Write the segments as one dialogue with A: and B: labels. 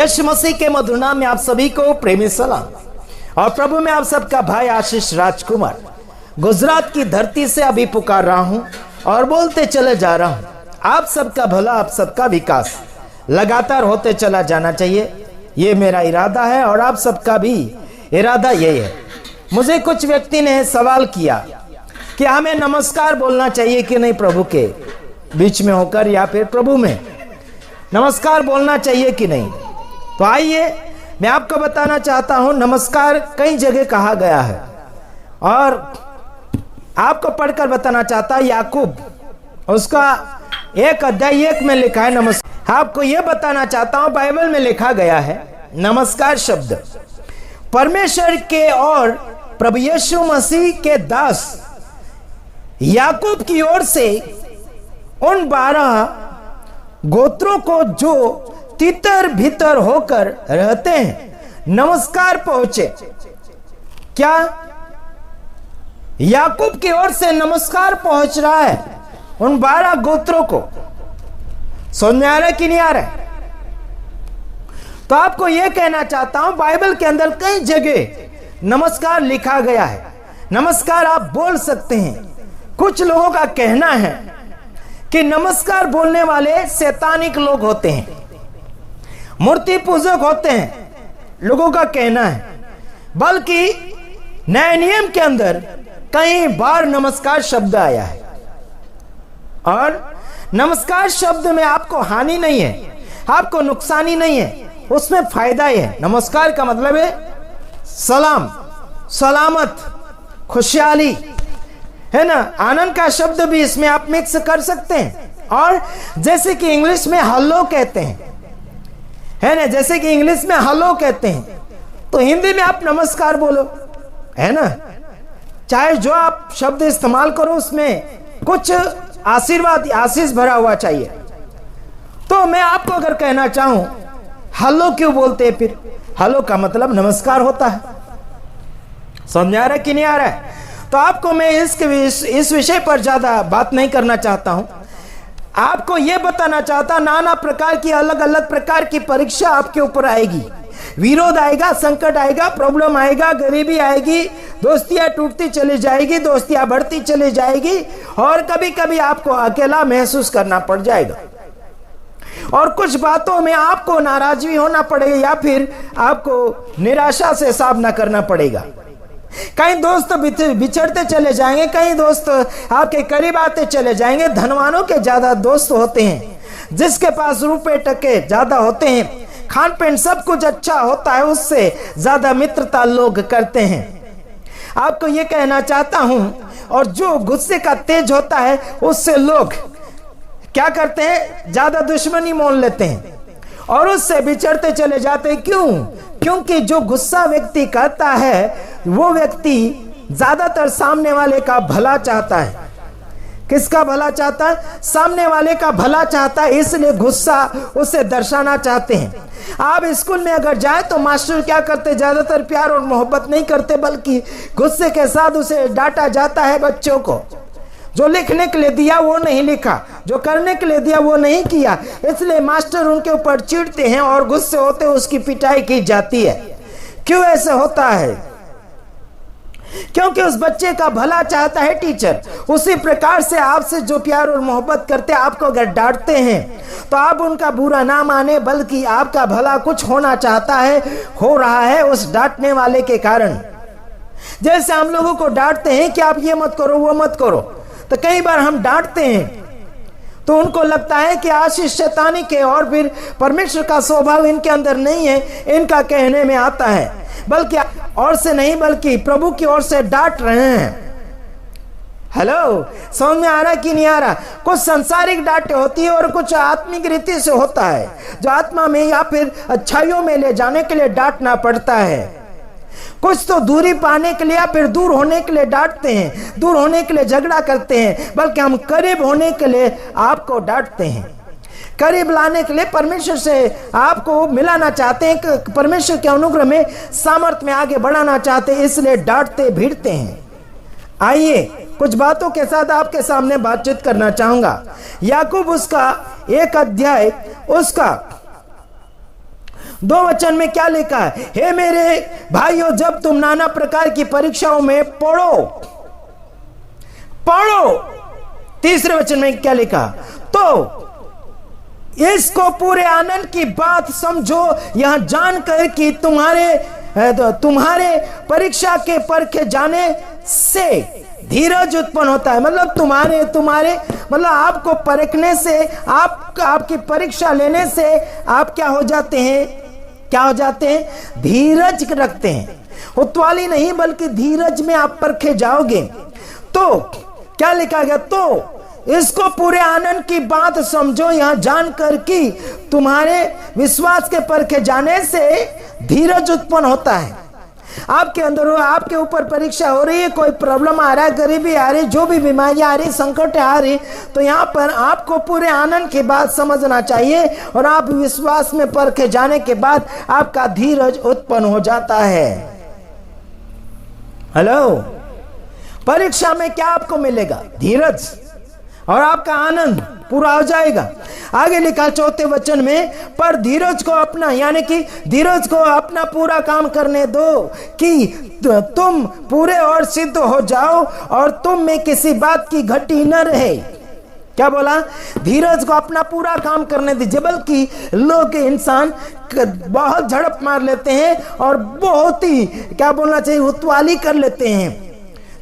A: यीशु मसीह के मधुर नाम में आप सभी को प्रेमी सलाम। और प्रभु में आप सबका भाई आशीष राजकुमार गुजरात की धरती से अभी पुकार रहा हूं और बोलते चले जा रहा हूं। आप सबका भला, आप सबका विकास लगातार होते चला जाना चाहिए, ये मेरा इरादा है और आप सबका भी इरादा यही है। मुझे कुछ व्यक्ति ने सवाल किया कि हमें नमस्कार बोलना चाहिए कि नहीं, प्रभु के बीच में होकर या फिर प्रभु में नमस्कार बोलना चाहिए कि नहीं। तो आइए मैं आपको बताना चाहता हूं, नमस्कार कई जगह कहा गया है और आपको पढ़कर बताना चाहता है। याकूब उसका 1:1 में लिखा है नमस्कार। आपको यह बताना चाहता हूं, बाइबल में लिखा गया है नमस्कार शब्द परमेश्वर के और प्रभु यीशु मसीह के दास याकूब की ओर से उन 12 गोत्रों को जो तितर भीतर होकर रहते हैं नमस्कार पहुंचे। क्या याकूब की ओर से नमस्कार पहुंच रहा है उन 12 गोत्रों को? समझ में आ रहा है कि नहीं आ रहा है? तो आपको यह कहना चाहता हूं, बाइबल के अंदर कई जगह नमस्कार लिखा गया है। नमस्कार आप बोल सकते हैं। कुछ लोगों का कहना है कि नमस्कार बोलने वाले शैतानिक लोग होते हैं, मूर्ति पूजक होते हैं, लोगों का कहना है। बल्कि नए नियम के अंदर कई बार नमस्कार शब्द आया है और नमस्कार शब्द में आपको हानि नहीं है, आपको नुकसानी नहीं है, उसमें फायदा ही है। नमस्कार का मतलब है सलाम, सलामत, खुशहाली, है ना। आनंद का शब्द भी इसमें आप मिक्स कर सकते हैं। और जैसे कि इंग्लिश में हेलो कहते हैं, है ना, जैसे कि इंग्लिश में हेलो कहते हैं तो हिंदी में आप नमस्कार बोलो, है ना। चाहे जो आप शब्द इस्तेमाल करो उसमें कुछ आशीर्वाद, आशीष भरा हुआ चाहिए। तो मैं आपको अगर कहना चाहूं हेलो क्यों बोलते हैं, फिर हेलो का मतलब नमस्कार होता है। समझ आ रहा है कि नहीं आ रहा है? तो आपको मैं इस विषय पर ज्यादा बात नहीं करना चाहता हूं। आपको यह बताना चाहता, नाना प्रकार की, अलग अलग प्रकार की परीक्षा आपके ऊपर आएगी, विरोध आएगा, संकट आएगा, प्रॉब्लम आएगा, गरीबी आएगी, दोस्तियां टूटती चली जाएगी, दोस्तियां बढ़ती चली जाएगी और कभी कभी आपको अकेला महसूस करना पड़ जाएगा और कुछ बातों में आपको नाराजगी होना पड़ेगा या फिर आपको निराशा से सामना करना पड़ेगा। कई दोस्त बिछड़ते चले जाएंगे, कई दोस्त आपके करीब आते चले जाएंगे। धनवानों के ज्यादा दोस्त होते हैं, जिसके पास रुपए टके ज्यादा होते हैं, खान पीन सब कुछ अच्छा होता है, उससे ज्यादा मित्रता लोग करते हैं। आपको यह कहना चाहता हूं, और जो गुस्से का तेज होता है उससे लोग क्या करते हैं, ज्यादा दुश्मनी मोल लेते हैं और उससे बिछड़ते चले जाते हैं। क्यों? क्योंकि जो गुस्सा व्यक्ति करता है वो व्यक्ति ज्यादातर सामने वाले का भला चाहता है। किसका भला चाहता है? सामने वाले का भला चाहता है, इसलिए गुस्सा उसे दर्शाना चाहते हैं। आप स्कूल में अगर जाए तो मास्टर क्या करते, ज्यादातर प्यार और मोहब्बत नहीं करते, बल्कि गुस्से के साथ उसे डांटा जाता है। बच्चों को जो लिखने के लिए दिया वो नहीं लिखा, जो करने के लिए दिया वो नहीं किया, इसलिए मास्टर उनके ऊपर चिढ़ते हैं और गुस्से होते उसकी पिटाई की जाती है। क्यों ऐसा होता है? क्योंकि उस बच्चे का भला चाहता है टीचर। उसी प्रकार से आपसे जो प्यार और मोहब्बत करते हैं, आपको अगर डांटते हैं तो आप उनका बुरा ना माने, बल्कि आपका भला कुछ होना चाहता है, हो रहा है उस डांटने वाले के कारण। जैसे हम लोगों को डांटते हैं कि आप ये मत करो, वो मत करो, तो कई बार हम डांटते हैं तो उनको लगता है कि आशीष शैतानी के और फिर परमेश्वर का स्वभाव इनके अंदर नहीं है, इनका कहने में आता है, बल्कि और से नहीं बल्कि प्रभु की ओर से डांट रहे हैं। हेलो, समझ में आ रहा कि नहीं आ रहा? कुछ सांसारिक डांट होती है और कुछ आत्मिक रीति से होता है, जो आत्मा में या फिर अच्छाइयों में ले जाने के लिए डांटना पड़ता है। कुछ तो दूरी पाने के लिए या फिर दूर होने के लिए डांटते हैं, दूर होने के लिए झगड़ा करते हैं, बल्कि हम करीब होने के लिए आपको डांटते हैं, करीब लाने के लिए परमेश्वर से आपको मिलाना चाहते हैं, परमेश्वर के अनुग्रह में, सामर्थ्य में आगे बढ़ाना चाहते हैं, इसलिए डांटते भिड़ते हैं। आइए कुछ बातों के साथ आपके सामने बातचीत करना चाहूंगा। याकूब उसका 1 अध्याय उसका 2 वचन में क्या लिखा है? हे मेरे भाइयों, जब तुम नाना प्रकार की परीक्षाओं में पढ़ो। 3 वचन में क्या लिखा? तो इसको पूरे आनंद की बात समझो, यह जानकर कि तुम्हारे परीक्षा के परखे जाने से धीरज उत्पन्न होता है। मतलब तुम्हारे मतलब आपको परखने से, आपकी परीक्षा लेने से आप क्या हो जाते हैं? धीरज रखते हैं। उतवाली नहीं बल्कि धीरज में आप परखे जाओगे। तो क्या लिखा गया? तो इसको पूरे आनंद की बात समझो, यहां जानकर कि तुम्हारे विश्वास के परखे जाने से धीरज उत्पन्न होता है। आपके अंदर, आपके ऊपर परीक्षा हो रही है, कोई प्रॉब्लम आ रहा है, गरीबी आ रही, जो भी बीमारी आ रही, संकट आ रही, तो यहाँ पर आपको पूरे आनंद की बात समझना चाहिए और आप विश्वास में परखे जाने के बाद आपका धीरज उत्पन्न हो जाता है। हेलो, परीक्षा में क्या आपको मिलेगा? धीरज, और आपका आनंद पूरा हो जाएगा। आगे लिखा 4 वचन में, पर धीरज को अपना, यानी कि धीरज को अपना पूरा काम करने दो कि तुम पूरे और सिद्ध हो जाओ और तुम में किसी बात की घटी न रहे। क्या बोला? धीरज को अपना पूरा काम करने दीजिए। बल्कि लोग, इंसान बहुत झड़प मार लेते हैं और बहुत ही, क्या बोलना चाहिए, उतवाली कर लेते हैं।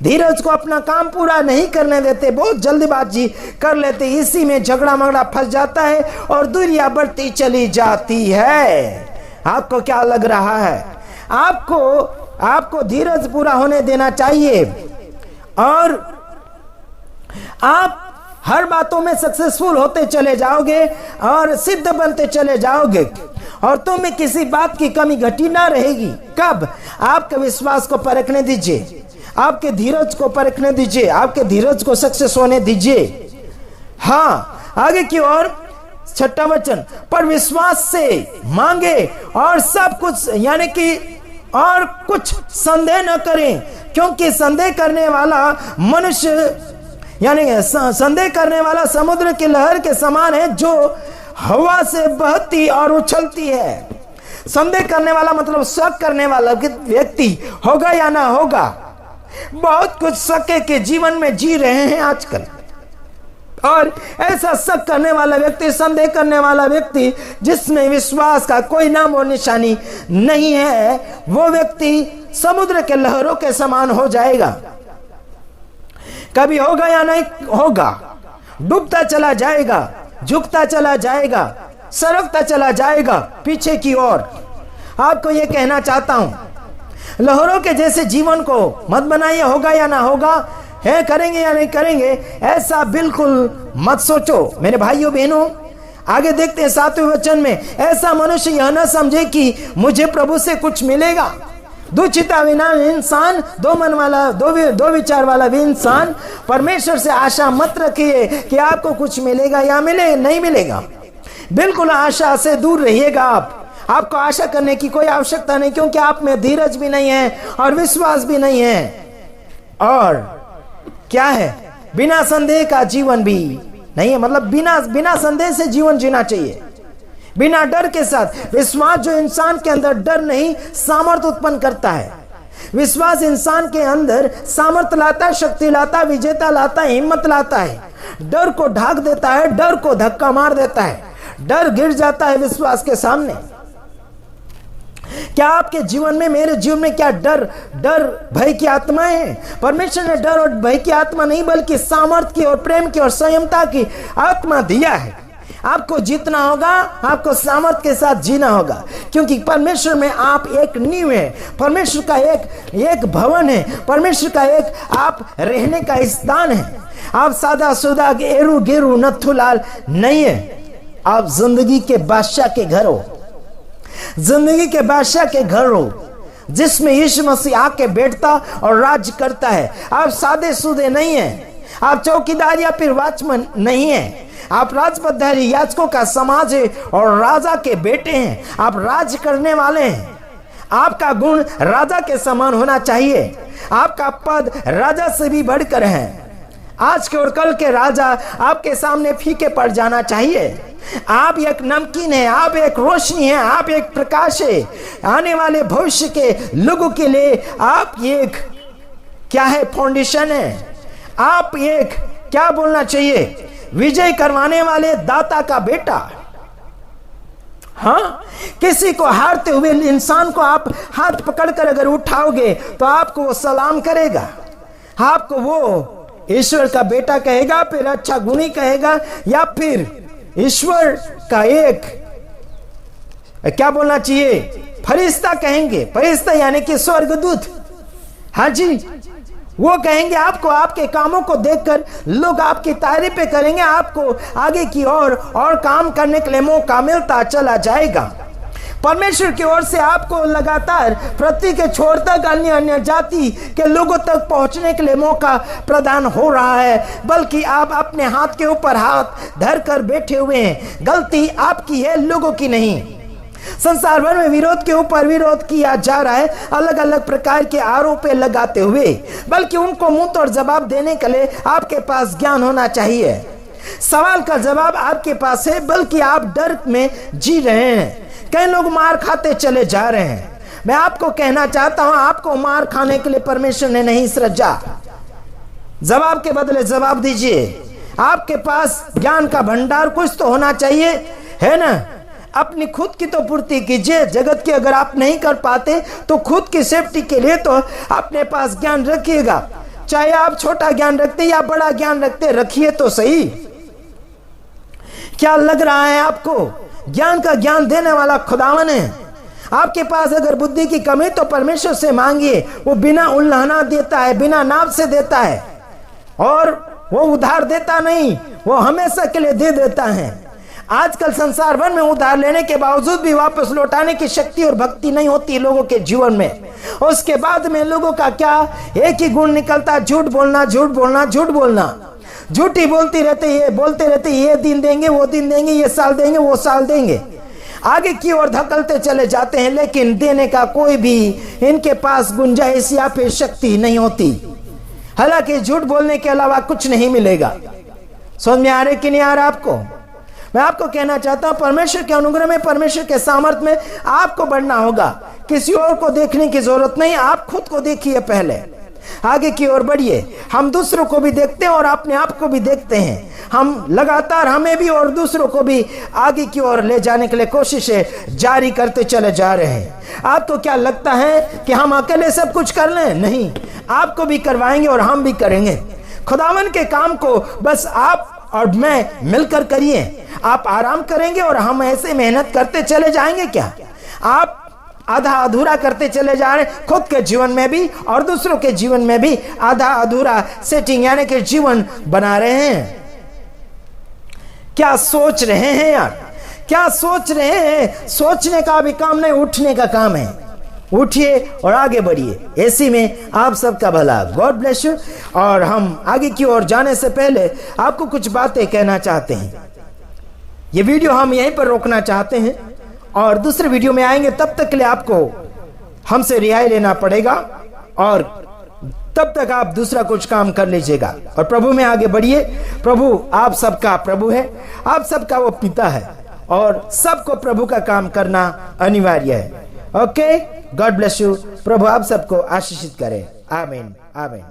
A: धीरज को अपना काम पूरा नहीं करने देते, बहुत जल्दबाजी कर लेते, इसी में झगड़ा मगड़ा फंस जाता है और दूरियां बढ़ती चली जाती है। आपको क्या लग रहा है? आपको धीरज पूरा होने देना चाहिए और आप हर बातों में सक्सेसफुल होते चले जाओगे और सिद्ध बनते चले जाओगे और तुम्हें किसी बात की कमी घटी ना रहेगी। कब? आपके विश्वास को परखने दीजिए, आपके धीरज को परखने दीजिए, आपके धीरज को सक्सेस होने दीजिए। हाँ, आगे की ओर 6 वचन, पर विश्वास से मांगे और सब कुछ, यानी कि और कुछ संदेह न करें, क्योंकि संदेह करने वाला मनुष्य, यानी संदेह करने वाला समुद्र की लहर के समान है जो हवा से बहती और उछलती है। संदेह करने वाला मतलब शक करने वाला व्यक्ति, होगा या ना होगा। बहुत कुछ शक के जीवन में जी रहे हैं आजकल, और ऐसा शक करने वाला व्यक्ति, संदेह करने वाला व्यक्ति जिसमें विश्वास का कोई नाम और निशानी नहीं है, वो व्यक्ति समुद्र के लहरों के समान हो जाएगा। कभी होगा या नहीं होगा, डूबता चला जाएगा, झुकता चला जाएगा, सरकता चला जाएगा पीछे की ओर। आपको यह कहना चाहता हूं, लहरों के जैसे जीवन को मत बनाइए। होगा या ना होगा, है करेंगे या नहीं करेंगे, ऐसा बिल्कुल मत सोचो मेरे भाइयों बहनों। आगे देखते हैं 7वें वचन में, ऐसा मनुष्य यह न समझे कि मुझे प्रभु से कुछ मिलेगा। दुचिता विना इंसान, दो मन वाला, दो विचार वाला भी इंसान परमेश्वर से आशा मत रखिए कि आपको कुछ मिलेगा या नहीं मिलेगा। बिल्कुल आशा से दूर रहिएगा। आपको आशा करने की कोई आवश्यकता नहीं, क्योंकि आप में धीरज भी नहीं है और विश्वास भी नहीं है, और क्या है, बिना संदेह का जीवन भी नहीं है। मतलब बिना संदेह से जीवन जीना चाहिए, बिना डर के साथ। विश्वास जो इंसान के अंदर डर नहीं, सामर्थ उत्पन्न करता है। विश्वास इंसान के अंदर सामर्थ लाता है, शक्ति लाता है, विजेता लाता है, हिम्मत लाता है, डर को ढाक देता है, डर को धक्का मार देता है, डर गिर जाता है विश्वास के सामने। क्या आपके जीवन में, मेरे जीवन में क्या डर भय की आत्मा है? परमेश्वर ने डर और भय की आत्मा नहीं, बल्कि सामर्थ की और प्रेम की और संयमता की आत्मा दिया है। आपको जीतना होगा, आपको सामर्थ के साथ जीना होगा, क्योंकि परमेश्वर में आप एक नींव है, परमेश्वर का एक भवन है, परमेश्वर का एक आप रहने का स्थान है। आप सादा सुदा गेरू गेरू नथुलाल नहीं है, आप जिंदगी के बादशाह के घर हो, जिंदगी के बादशाह के घर हो, जिसमें यीशु मसीह आके बैठता और राज्य करता है। आप सादे सूदे नहीं हैं, आप चौकीदार या फिर वॉचमैन नहीं हैं, आप राजपदधारी याजकों का समाज है और राजा के बेटे हैं। आप राज करने वाले हैं। आपका गुण राजा के समान होना चाहिए, आपका पद राजा से भी बढ़कर है। आज के और कल के राजा आपके सामने फीके पड़ जाना चाहिए। आप एक नमकीन है, आप एक रोशनी है, आप एक प्रकाश है। आने वाले भविष्य के लोगों के लिए आप एक क्या है, फाउंडेशन है। आप एक क्या बोलना चाहिए, विजय करवाने वाले दाता का बेटा। हाँ, किसी को हारते हुए इंसान को आप हाथ पकड़कर अगर उठाओगे तो आपको वो सलाम करेगा, आपको वो ईश्वर का बेटा कहेगा, फिर अच्छा गुणी कहेगा, या फिर ईश्वर का एक क्या बोलना चाहिए, फरिश्ता कहेंगे। फरिश्ता यानी कि स्वर्गदूत। हाँ जी, वो कहेंगे आपको। आपके कामों को देखकर लोग आपकी तारीफ करेंगे, आपको आगे की और काम करने के लिए मौका मिलता चला जाएगा। परमेश्वर की ओर से आपको लगातार पृथ्वी के छोर तक अन्य अन्य जाति के लोगों तक पहुंचने के लिए मौका प्रदान हो रहा है, बल्कि आप अपने हाथ के ऊपर हाथ धरकर बैठे हुए हैं। गलती आपकी है, लोगों की नहीं। संसार भर में विरोध के ऊपर विरोध किया जा रहा है, अलग अलग प्रकार के आरोप लगाते हुए, बल्कि उनको मुंह तोड़ जवाब देने के लिए आपके पास ज्ञान होना चाहिए। सवाल का जवाब आपके पास है, बल्कि आप डर में जी रहे हैं। कई लोग मार खाते चले जा रहे हैं। मैं आपको कहना चाहता हूं, आपको मार खाने के लिए परमेश्वर ने नहीं सृजा। जवाब के बदले जवाब दीजिए। आपके पास ज्ञान का भंडार कुछ तो होना चाहिए, है ना। अपनी खुद की तो पूर्ति कीजिए। जगत की अगर आप नहीं कर पाते तो खुद की सेफ्टी के लिए तो अपने पास ज्ञान रखिएगा। चाहे आप छोटा ज्ञान रखते या बड़ा ज्ञान रखते, रखिए तो सही। क्या लग रहा है आपको? ज्ञान का ज्ञान देने वाला खुदावन है। आपके पास अगर बुद्धि की कमी तो परमेश्वर से मांगिए, वो बिना उल्लंघना देता है, बिना नाप से देता है, और वो उधार देता नहीं, वो हमेशा के लिए दे देता है। आजकल संसार भर में उधार लेने के बावजूद भी वापस लौटाने की शक्ति और भक्ति नहीं होती लोगों के जीवन में। उसके बाद में लोगों का क्या एक ही गुण निकलता, झूठ बोलना, झूठ बोलना, झूठ बोलना। झूठी बोलते रहते, ये दिन देंगे, वो दिन देंगे, ये साल देंगे, वो साल देंगे। आगे की ओर धकलते चले जाते हैं, लेकिन देने का कोई भी इनके पास गुंजाइश या फिर शक्ति नहीं होती। हालांकि झूठ बोलने के अलावा कुछ नहीं मिलेगा। समझ में आ रहे कि नहीं आ रहा आपको? मैं आपको कहना चाहता हूं, परमेश्वर के अनुग्रह में, परमेश्वर के सामर्थ्य में आपको बढ़ना होगा। किसी और को देखने की जरूरत नहीं, आप खुद को देखिए पहले, आगे की ओर बढ़िए। हम दूसरों को भी देखते हैं और अपने आप को भी देखते हैं। हम लगातार हमें भी और दूसरों को भी आगे की ओर ले जाने के लिए कोशिशें जारी करते चले जा रहे हैं। आपको क्या लगता है कि हम अकेले सब कुछ कर लें? नहीं, आपको भी करवाएंगे और हम भी करेंगे। खुदावन के काम को बस आप और मैं मिलकर करिए। आप आराम करेंगे और हम ऐसे मेहनत करते चले जाएंगे क्या? आप आधा अधूरा करते चले जा रहे हैं, खुद के जीवन में भी और दूसरों के जीवन में भी आधा अधूरा सेटिंग यानी कि जीवन बना रहे हैं। क्या सोच रहे हैं यार? क्या सोच रहे हैं? सोचने का भी काम नहीं, उठने का काम है। उठिए और आगे बढ़िए। ऐसी में आप सबका भला। God bless you. और हम आगे की ओर जाने से पहले आपको कुछ बातें कहना चाहते हैं। ये वीडियो हम यहीं पर रोकना चाहते हैं और दूसरे वीडियो में आएंगे। तब तक के लिए आपको हमसे रिहाई लेना पड़ेगा और तब तक आप दूसरा कुछ काम कर लीजिएगा और प्रभु में आगे बढ़िए। प्रभु आप सबका प्रभु है, आप सबका वो पिता है और सबको प्रभु का काम करना अनिवार्य है। Okay, God bless you. प्रभु आप सबको आशीषित करे। आमीन, आमीन।